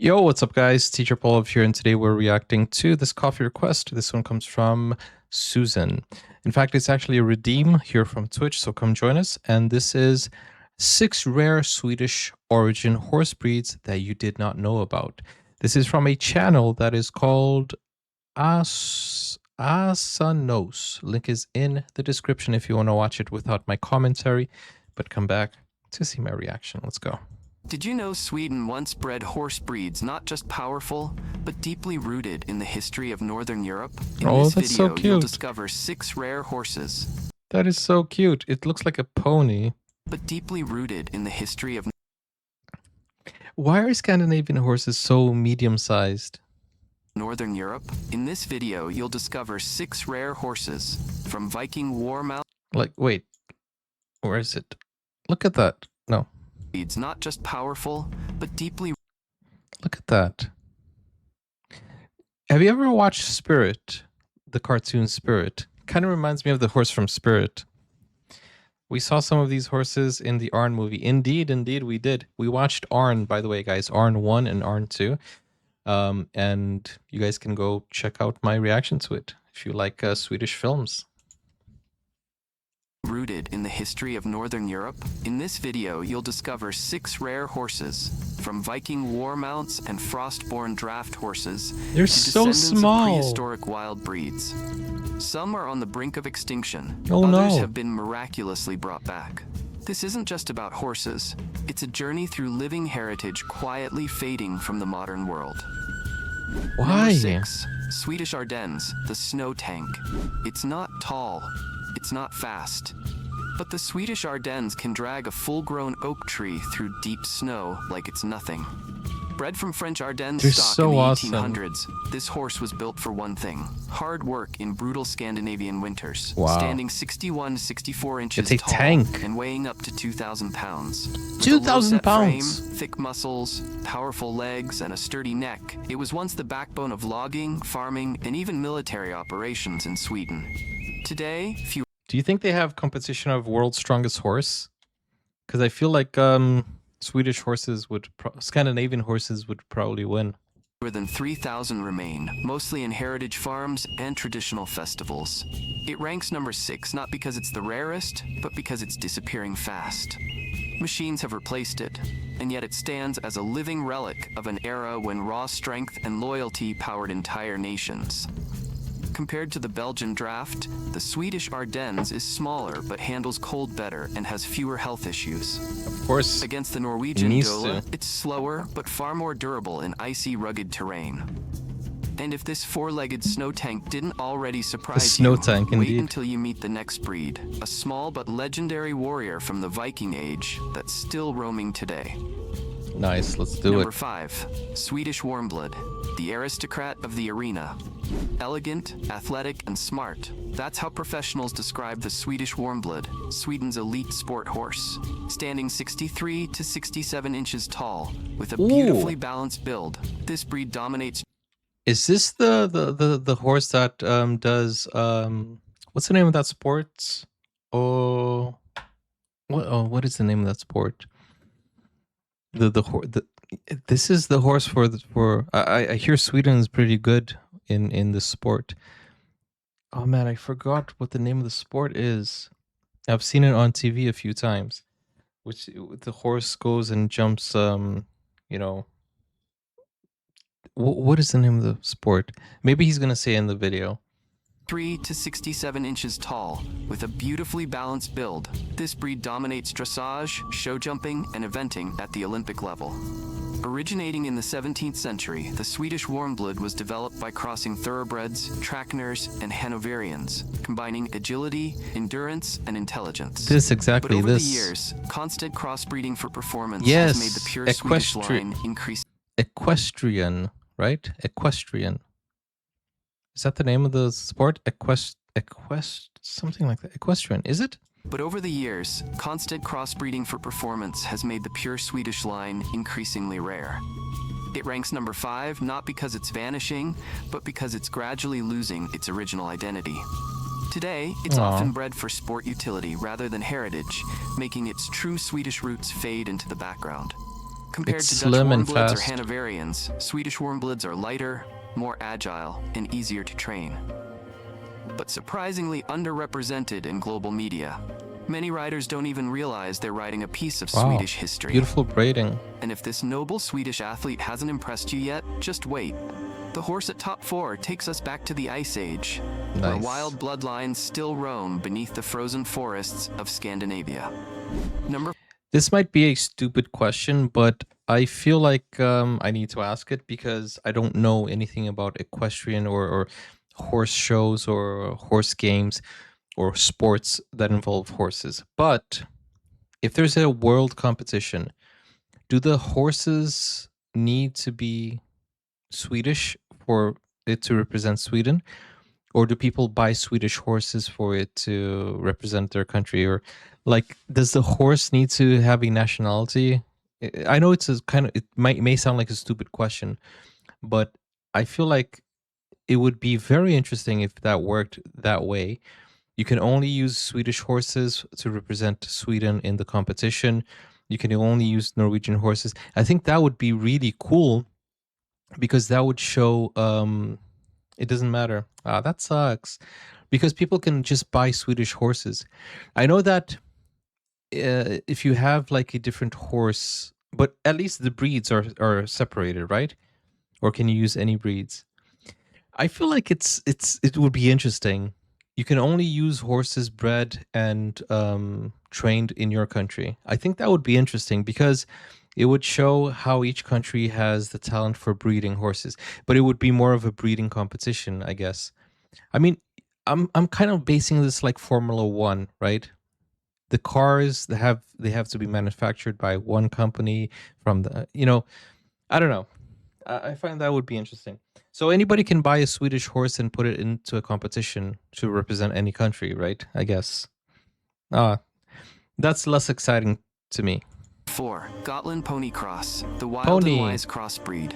Yo, what's up, guys? Teacher Paul here, and today we're reacting to this coffee request. This one comes from Susan. In fact, it's actually a redeem here from Twitch, so come join us. And this is 6 rare Swedish origin horse breeds that you did not know about. This is from a channel that is called Asanos. Link is in the description if you want to watch it without my commentary, but come back to see my reaction. Let's go. Did you know Sweden once bred horse breeds not just powerful, but deeply rooted in the history of Northern Europe? In this video, you'll discover 6 rare horses. That is so cute. It looks like a pony. But deeply rooted in the history of... Why are Scandinavian horses so medium-sized? Northern Europe? In this video, you'll discover 6 rare horses from Viking warmblood. Like, wait. Where is it? Look at that. No. Breeds not just powerful, but deeply... Look at that. Have you ever watched Spirit? The cartoon Spirit. Kind of reminds me of the horse from Spirit. We saw some of these horses in the Arn movie. Indeed, we did. We watched Arn, by the way, guys. Arn 1 and Arn 2. And you guys can go check out my reaction to it if you like Swedish films. Rooted in the history of Northern Europe, in this video you'll discover 6 rare horses, from Viking war mounts and frost-born draft horses. They're so small. Of prehistoric wild breeds. Some are on the brink of extinction. Oh, Others no. have been miraculously brought back. This isn't just about horses. It's a journey through living heritage quietly fading from the modern world. Why? Number 6. Swedish Ardennes, the snow tank. It's not tall. It's not fast, but the Swedish Ardennes can drag a full-grown oak tree through deep snow like it's nothing. Bred from French Ardennes stock in the 1800s, this horse was built for one thing: hard work in brutal Scandinavian winters. Wow. Standing 61 to 64 inches it's a tall tank. and weighing up to 2,000 pounds. 2,000 pounds! Frame, thick muscles, powerful legs, and a sturdy neck, it was once the backbone of logging, farming, and even military operations in Sweden. Today, few... Do you think they have competition of world's strongest horse? Because I feel like Swedish horses would, Scandinavian horses would probably win. More than 3,000 remain, mostly in heritage farms and traditional festivals. It ranks number 6 not because it's the rarest, but because it's disappearing fast. Machines have replaced it, and yet it stands as a living relic of an era when raw strength and loyalty powered entire nations. Compared to the Belgian draft, the Swedish Ardennes is smaller but handles cold better and has fewer health issues. Of course. Against the Norwegian Dole, it's slower but far more durable in icy, rugged terrain. And if this 4-legged snow tank didn't already surprise you, wait until you meet the next breed, a small but legendary warrior from the Viking Age that's still roaming today. Nice, let's do it. Number 5, Swedish warmblood, the aristocrat of the arena. Elegant, athletic, and smart. That's how professionals describe the Swedish warmblood, Sweden's elite sport horse. Standing 63 to 67 inches tall, with a beautifully balanced build, this breed dominates... Is this the horse that does what's the name of that sport? What is the name of that sport? This is the horse for I hear Sweden is pretty good in the sport. Oh man, I forgot what the name of the sport is. I've seen it on TV a few times, which the horse goes and jumps. You know, what is the name of the sport? Maybe he's gonna say in the video. 3 to 67 inches tall, with a beautifully balanced build, this breed dominates dressage, show jumping, and eventing at the Olympic level. Originating in the 17th century, the Swedish warmblood was developed by crossing thoroughbreds, trackners, and Hanoverians, combining agility, endurance, and intelligence. This exactly but over this. the years, constant crossbreeding for performance has made the pure Swedish line increase. Equestrian, right? Equestrian. Is that the name of the sport? Something like that. Equestrian, is it? But over the years, constant crossbreeding for performance has made the pure Swedish line increasingly rare. It ranks number 5 not because it's vanishing, but because it's gradually losing its original identity. Today, it's often bred for sport utility rather than heritage, making its true Swedish roots fade into the background. Compared It's to Dutch slim and warmbloods or fast. Hanoverians, Swedish warmbloods are lighter, more agile, and easier to train. But surprisingly underrepresented in global media. Many riders don't even realize they're riding a piece of Wow. Swedish history. Beautiful braiding. And if this noble Swedish athlete hasn't impressed you yet, just wait. The horse at top 4 takes us back to the Ice Age, where Nice. wild bloodlines still roam beneath the frozen forests of Scandinavia. Number This might be a stupid question, but I feel like I need to ask it because I don't know anything about equestrian or horse shows or horse games or sports that involve horses. But if there's a world competition, do the horses need to be Swedish for it to represent Sweden? Or do people buy Swedish horses for it to represent their country? Or like, does the horse need to have a nationality? I know it's a kind of, it may sound like a stupid question, but I feel like it would be very interesting if that worked that way. You can only use Swedish horses to represent Sweden in the competition. You can only use Norwegian horses. I think that would be really cool because that would show it doesn't matter. That sucks because people can just buy Swedish horses. I know that if you have like a different horse, but at least the breeds are separated, right? Or can you use any breeds? I feel like it would be interesting. You can only use horses bred and trained in your country. I think that would be interesting because it would show how each country has the talent for breeding horses, but it would be more of a breeding competition, I guess. I mean, I'm kind of basing this like Formula One, right? The cars they have to be manufactured by one company from the I don't know. I find that would be interesting. So anybody can buy a Swedish horse and put it into a competition to represent any country, right? I guess. That's less exciting to me. 4. Gotland Pony Cross, the wild Pony. and wise crossbreed.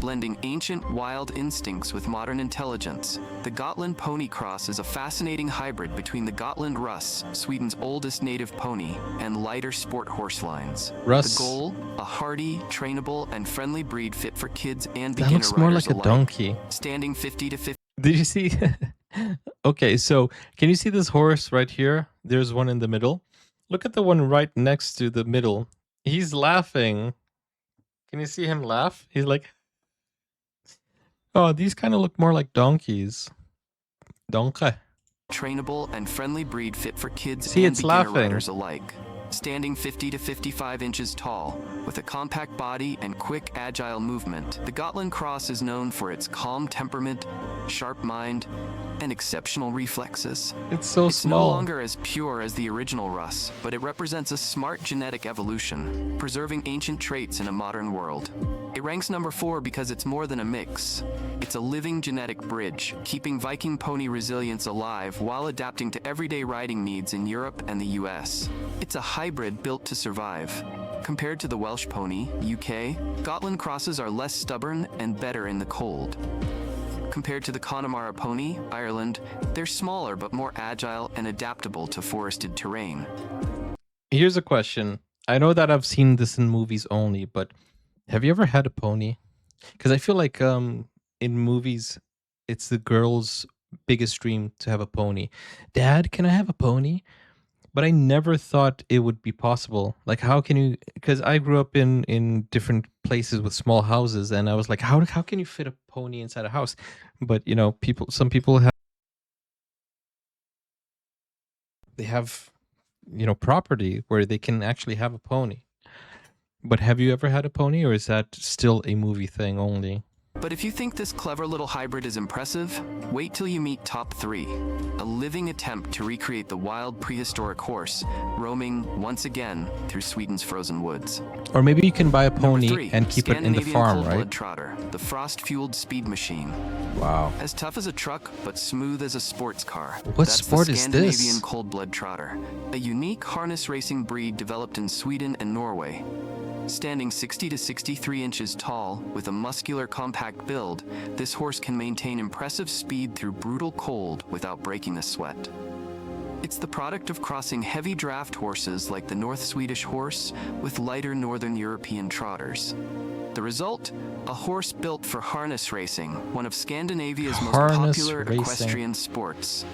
Blending ancient wild instincts with modern intelligence, the Gotland Pony Cross is a fascinating hybrid between the Gotland Russ, Sweden's oldest native pony, and lighter sport horse lines. Russ. The goal? A hardy, trainable, and friendly breed fit for kids and That beginner looks more riders like a alike. donkey. Standing 50 to 50. Did you see? Okay, so can you see this horse right here? There's one in the middle. Look at the one right next to the middle. He's laughing. Can you see him laugh? He's like, oh, these kind of look more like donkeys. Donkey. Trainable and friendly breed fit for kids See, and it's beginner laughing. riders alike. Standing 50 to 55 inches tall, with a compact body and quick, agile movement, the Gotland Cross is known for its calm temperament, sharp mind, and exceptional reflexes. It's so It's no small. longer as pure as the original Russ, but it represents a smart genetic evolution, preserving ancient traits in a modern world. It ranks number 4 because it's more than a mix. It's a living genetic bridge, keeping Viking pony resilience alive while adapting to everyday riding needs in Europe and the US. It's a hybrid built to survive. Compared to the Welsh pony, UK, Gotland crosses are less stubborn and better in the cold. Compared to the Connemara pony, Ireland, they're smaller but more agile and adaptable to forested terrain. Here's a question. I know that I've seen this in movies only, but have you ever had a pony? Because I feel like in movies, it's the girl's biggest dream to have a pony. Dad, can I have a pony? But I never thought it would be possible. Like, how can you? Because I grew up in different places with small houses, and I was like, how can you fit a pony inside a house? But some people have property where they can actually have a pony. But have you ever had a pony, or is that still a movie thing only? But if you think this clever little hybrid is impressive, wait till you meet Top 3, a living attempt to recreate the wild prehistoric horse, roaming, once again, through Sweden's frozen woods. Or maybe you can buy a Number pony 3, and keep it in the Scandinavian farm, Coldblood right? Trotter, the frost-fueled speed machine. Wow. As tough as a truck, but smooth as a sports car. What That's sport the is Scandinavian this? Coldblood Trotter, a unique harness racing breed developed in Sweden and Norway. Standing 60 to 63 inches tall, with a muscular, compact build, this horse can maintain impressive speed through brutal cold without breaking a sweat. It's the product of crossing heavy draft horses like the North Swedish horse with lighter Northern European trotters. The result? A horse built for harness racing, one of Scandinavia's most popular equestrian sports.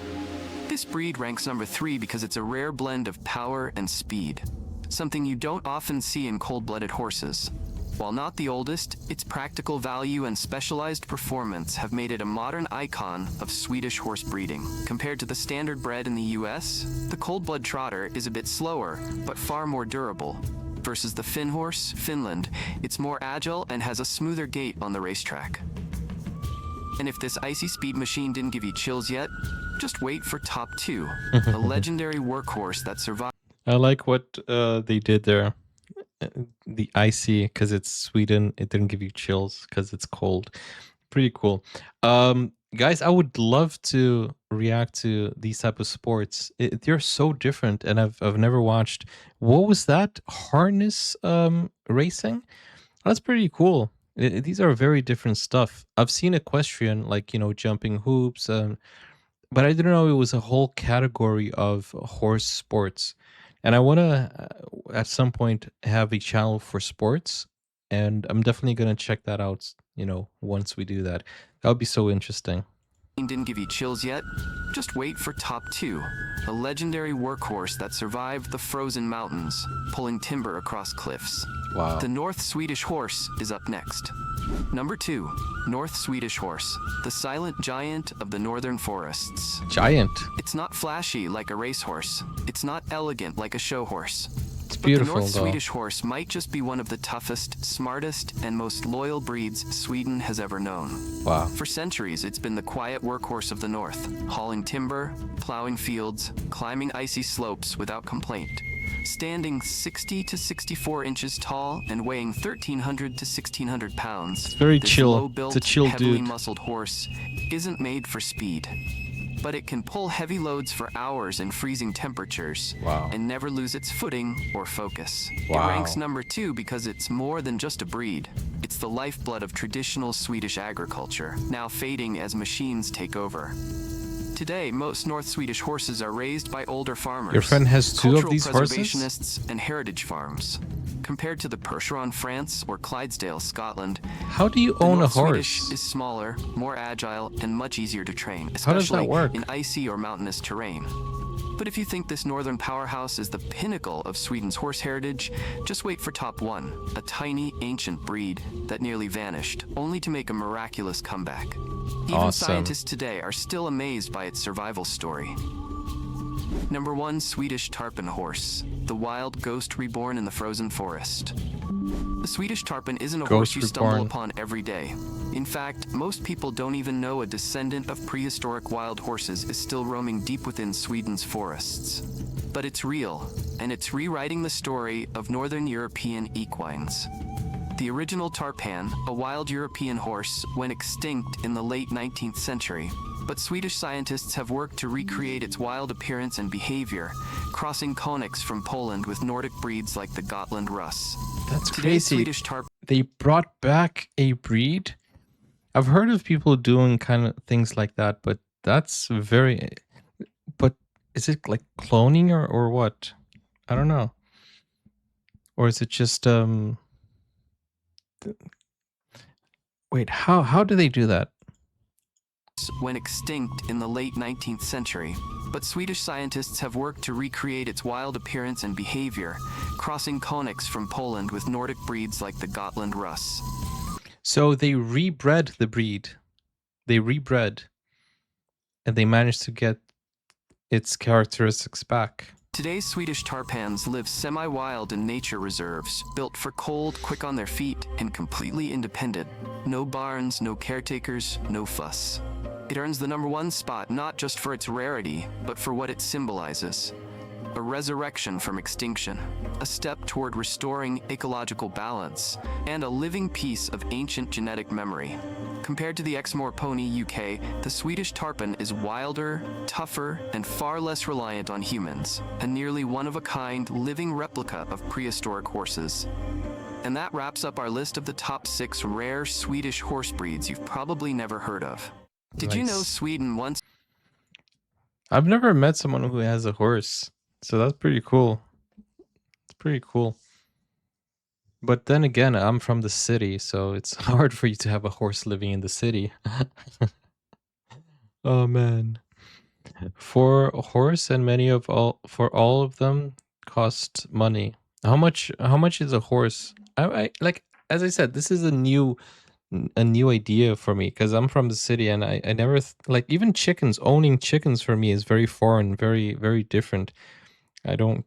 This breed ranks number 3 because it's a rare blend of power and speed, something you don't often see in cold-blooded horses. While not the oldest, its practical value and specialized performance have made it a modern icon of Swedish horse breeding. Compared to the standard bred in the US, the cold-blood trotter is a bit slower, but far more durable. Versus the Finn horse, Finland, it's more agile and has a smoother gait on the racetrack. And if this icy speed machine didn't give you chills yet, just wait for top 2, a legendary workhorse that survived. I like what they did there. The icy, because it's Sweden, it didn't give you chills because it's cold. Pretty cool. Guys, I would love to react to these type of sports. They're so different, and I've never watched. What was that? Harness racing? That's pretty cool. These are very different stuff. I've seen equestrian, like, jumping hoops, but I didn't know it was a whole category of horse sports. And I want to, at some point, have a channel for sports, and I'm definitely going to check that out, once we do that. That would be so interesting. Didn't give you chills yet? Just wait for top 2, a legendary workhorse that survived the frozen mountains, pulling timber across cliffs. Wow. The North Swedish horse is up next. Number 2, North Swedish horse, the silent giant of the northern forests. Giant. It's not flashy like a racehorse. It's not elegant like a show horse. It's beautiful, but the North though. Swedish horse might just be one of the toughest, smartest, and most loyal breeds Sweden has ever known. Wow. For centuries, it's been the quiet workhorse of the north, hauling timber, plowing fields, climbing icy slopes without complaint. Standing 60 to 64 inches tall and weighing 1,300 to 1,600 pounds, It's very this chill. low-built, It's a chill heavily dude. muscled horse isn't made for speed. But it can pull heavy loads for hours in freezing temperatures, Wow. and never lose its footing or focus. Wow. It ranks number 2 because it's more than just a breed. It's the lifeblood of traditional Swedish agriculture, now fading as machines take over. Today, most North Swedish horses are raised by older farmers, Your friend has 2 of cultural these horses? preservationists, and heritage farms. Compared to the Percheron, France, or Clydesdale, Scotland, How do you the own a North horse? Swedish is smaller, more agile, and much easier to train, How does especially that work? in icy or mountainous terrain. But if you think this northern powerhouse is the pinnacle of Sweden's horse heritage, just wait for top 1, a tiny, ancient breed that nearly vanished, only to make a miraculous comeback. Even Awesome. scientists today are still amazed by its survival story. Number 1, Swedish tarpan horse, the wild ghost reborn in the frozen forest. The Swedish tarpan isn't a horse you stumble reborn. upon every day. In fact, most people don't even know a descendant of prehistoric wild horses is still roaming deep within Sweden's forests. But it's real, and it's rewriting the story of Northern European equines. The original tarpan, a wild European horse, went extinct in the late 19th century, but Swedish scientists have worked to recreate its wild appearance and behavior, crossing conics from Poland with Nordic breeds like the Gotland Russ. That's Today's crazy. Swedish tarpan They brought back a breed. I've heard of people doing kind of things like that, but that's very. But is it like cloning or what? I don't know. Or is it just Wait, how do they do that? went extinct in the late 19th century, but Swedish scientists have worked to recreate its wild appearance and behavior, crossing conics from Poland with Nordic breeds like the Gotland Russ. So they rebred the breed. They rebred, and they managed to get its characteristics back. Today's Swedish tarpans live semi-wild in nature reserves, built for cold, quick on their feet, and completely independent. No barns, no caretakers, no fuss. It earns the number 1 spot not just for its rarity, but for what it symbolizes. A resurrection from extinction, a step toward restoring ecological balance, and a living piece of ancient genetic memory. Compared to the Exmoor pony UK, the Swedish tarpan is wilder, tougher, and far less reliant on humans, a nearly one-of-a-kind living replica of prehistoric horses. And that wraps up our list of the top 6 rare Swedish horse breeds you've probably never heard of. Did you know Nice. Sweden once I've never met someone who has a horse, so that's pretty cool. It's pretty cool. But then again, I'm from the city, so it's hard for you to have a horse living in the city. Oh man. For a horse and for all of them cost money. How much is a horse? I like, as I said, this is a new idea for me because I'm from the city and I never like, even chickens, owning chickens for me is very foreign, very, very different. I don't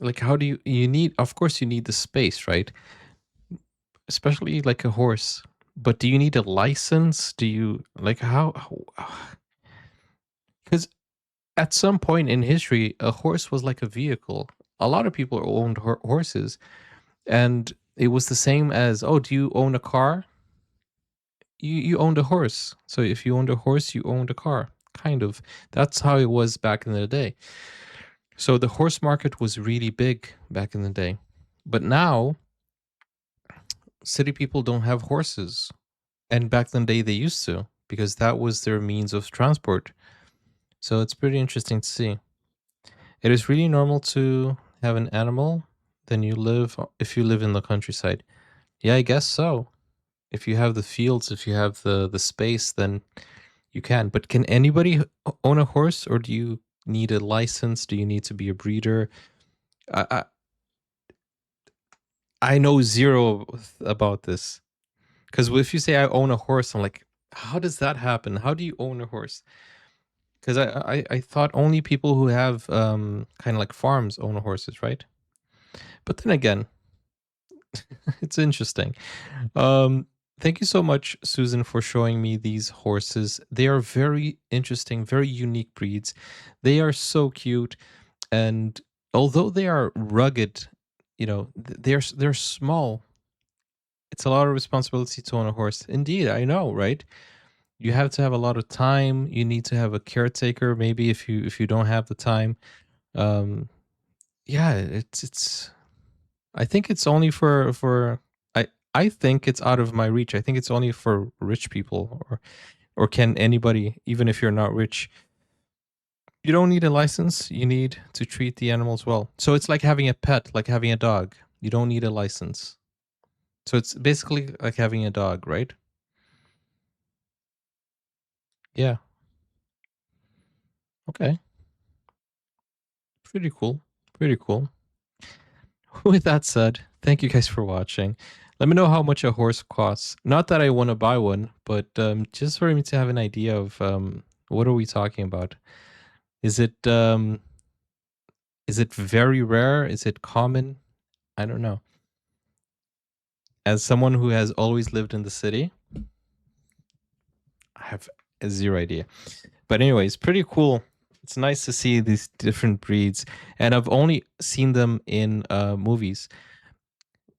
like, how do you need, of course you need the space, right? Especially like a horse. But do you need a license? Do you like how because at some point in history, a horse was like a vehicle. A lot of people owned horses, and it was the same as, oh, do you own a car? You owned a horse. So if you owned a horse, you owned a car. Kind of. That's how it was back in the day. So the horse market was really big back in the day. But now, city people don't have horses. And back in the day, they used to, because that was their means of transport. So it's pretty interesting to see. It is really normal to have an animal than if you live in the countryside. Yeah, I guess so. If you have the fields, if you have the space, then you can. But can anybody own a horse, or do you need a license? Do you need to be a breeder? I I, I know zero about this. Because if you say I own a horse, I'm like, how does that happen? How do you own a horse? Because I thought only people who have kind of like farms own horses, right? But then again, it's interesting. Thank you so much, Susan, for showing me these horses. They are very interesting, very unique breeds. They are so cute, and although they are rugged, they're small. It's a lot of responsibility to own a horse. Indeed, I know, right? You have to have a lot of time. You need to have a caretaker, maybe if you don't have the time. Um, yeah, it's I think it's only for I think it's out of my reach. I think it's only for rich people, or can anybody, even if you're not rich. You don't need a license. You need to treat the animals well. So it's like having a pet, like having a dog. You don't need a license. So it's basically like having a dog, right? Yeah. Okay. Pretty cool. Pretty cool. With that said, thank you guys for watching. Let me know how much a horse costs. Not that I want to buy one, but just for me to have an idea of what are we talking about? Is it very rare? Is it common? I don't know. As someone who has always lived in the city, I have zero idea. But anyways, pretty cool. It's nice to see these different breeds, and I've only seen them in movies.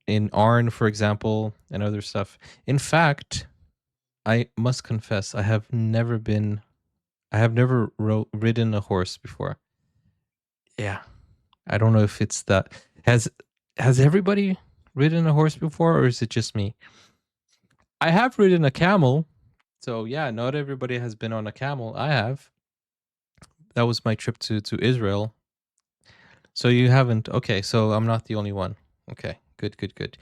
In Arn, for example, and other stuff. In fact, I must confess, I have never ridden a horse before. Yeah, I don't know if it's that. Has everybody ridden a horse before, or is it just me? I have ridden a camel, so yeah, not everybody has been on a camel. I have. That was my trip to Israel. So you haven't? Okay, so I'm not the only one. Okay, good, good, good.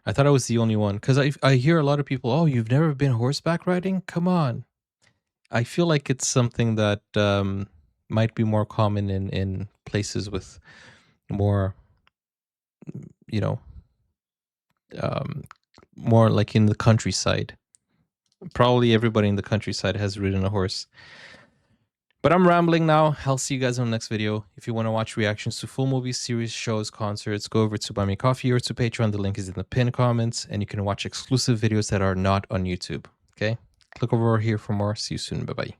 I thought I was the only one because I hear a lot of people. Oh, you've never been horseback riding? Come on. I feel like it's something that might be more common in places with more, you know, um, more like in the countryside. Probably everybody in the countryside has ridden a horse. But I'm rambling now. I'll see you guys on the next video. If you want to watch reactions to full movies, series, shows, concerts, go over to Buy Me Coffee or to Patreon. The link is in the pinned comments, and you can watch exclusive videos that are not on YouTube. Okay? Click over here for more. See you soon. Bye-bye.